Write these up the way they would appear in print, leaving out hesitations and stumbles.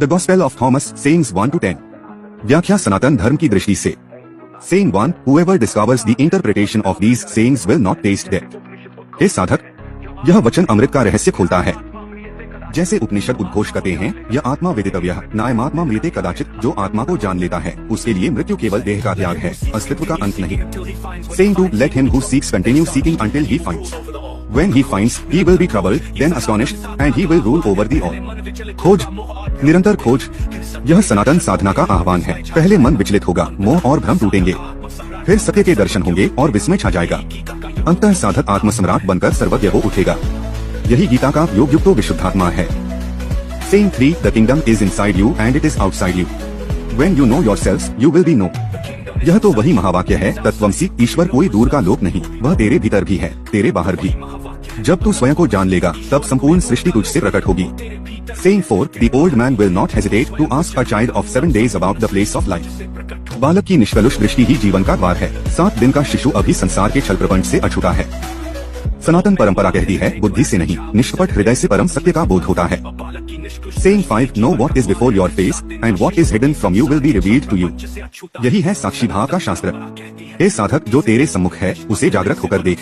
The gospel of Thomas sayings 1 to 10। व्याख्या सनातन धर्म की दृष्टि से। Saying 1, whoever discovers the interpretation of these sayings will not taste death। हे साधक, यह वचन अमृत का रहस्य खोलता है। जैसे उपनिषद उद्घोष करते हैं, यह आत्मा वेदितव्यः नायमात्मा मृते कदाचित, जो आत्मा को जान लेता है उसके लिए मृत्यु केवल देह का त्याग है, अस्तित्व का अंत नहीं। Saying to let him who seeks continue seeking until he finds। When he finds, he will be troubled, then astonished, and he will rule over the all। खोज, निरंतर खोज, यह सनातन साधना का आह्वान है। पहले मन विचलित होगा, मोह और भ्रम टूटेंगे, फिर सत्य के दर्शन होंगे और विस्मय छा जाएगा। अंततः साधक आत्मसम्राट बनकर सर्वज्ञ हो उठेगा। यही गीता का योग युक्तो विशुद्धात्मा है। Saying 3, the kingdom is inside you and it is outside you। When you know yourselves, you will be known। यह तो वही महावाक्य है, तत्त्वमसि, ईश्वर कोई दूर का लोक नहीं, वह तेरे भीतर भी है, तेरे बाहर भी। जब तू स्वयं को जान लेगा, तब संपूर्ण सृष्टि तुझसे प्रकट होगी। Saying 4, the old man will not hesitate to ask a child of 7 days about the place of life। बालक की निष्कलुष दृष्टि ही जीवन का द्वार है। 7 दिन का शिशु अभी संसार के छल प्रपंच से अछूता है। सनातन परंपरा कहती है, बुद्धि से नहीं, निष्कपट हृदय से परम सत्य का बोध होता है। Saying 5, know what is before your face and what is hidden from you will be revealed to you। यही है साक्षी भाव का शास्त्र। हे साधक, जो तेरे सम्मुख है उसे जागृत होकर देख।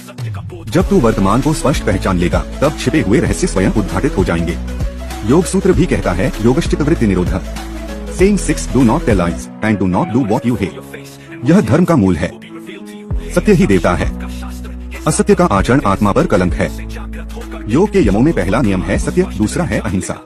जब तू वर्तमान को स्पष्ट पहचान लेगा, तब छिपे हुए रहस्य स्वयं उद्घाटित हो जाएंगे। योग सूत्र भी कहता है, योगश्चित्तवृत्ति निरोधः। Saying 6, do not tell lies and do not do what you hate। यह धर्म का मूल है। सत्य ही देवता है, असत्य का आचरण आत्मा पर कलंक है। योग के यमों में पहला नियम है सत्य, दूसरा है अहिंसा।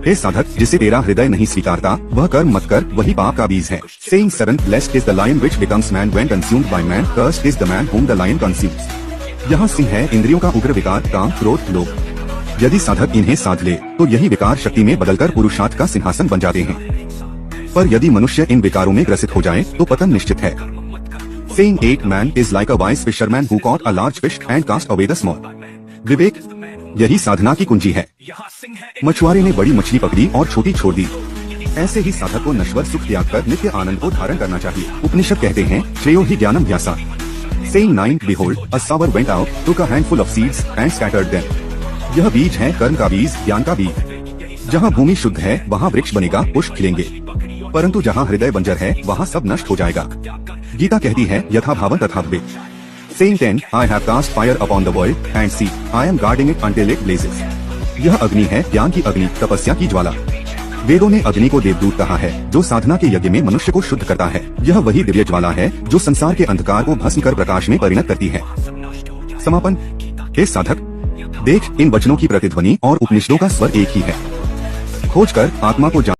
हे साधक, जिसे तेरा हृदय नहीं स्वीकारता वह कर्म मत कर, वही पाप का बीज है। Saying 7, blessed is the lion which becomes man when consumed by man, cursed is the man whom the lion consumes। यहाँ सिंह है इंद्रियों का उग्र विकार, काम, क्रोध, लोभ। यदि साधक इन्हें साध ले, तो यही विकार शक्ति में बदलकर पुरुषार्थ का सिंहासन बन जाते हैं। पर यदि मनुष्य इन विकारों में ग्रसित हो जाए, तो पतन निश्चित है। Saying 8, man is like a wise fisherman who caught a large fish and cast away the small। विवेक, यही साधना की कुंजी है। मछुआरे ने बड़ी मछली पकड़ी और छोटी छोड़ दी। ऐसे ही साधक को नश्वर सुख त्याग कर नित्य आनंद को धारण करना चाहिए। उपनिषद कहते हैं, श्रेयो हि ज्ञानम ध्यासा। Saying 9, behold, a sower went out, took a handful of seeds and scattered them। यह बीज है कर्म का बीज, ज्ञान का बीज। जहाँ भूमि शुद्ध है, वहाँ वृक्ष बनेगा, पुष्प खिलेंगे। परंतु जहाँ हृदय बंजर है, वहाँ सब नष्ट हो जाएगा। गीता कहती है, यथा भावं तथा भवेत्। Saying 10, I have cast fire upon the world and see, I am guarding it until it blazes। यह अग्नि है, ज्ञान की अग्नि, तपस्या की ज्वाला। वेदों ने अग्नि को देवदूत कहा है, जो साधना के यज्ञ में मनुष्य को शुद्ध करता है। यह वही दिव्य ज्वाला है, जो संसार के अंधकार को भस्म कर प्रकाश में परिणत करती है। समापन। हे साधक, देख, इन वचनों की प्रतिध्वनि और उपनिषदों का स्वर एक ही है। खोज कर आत्मा को जान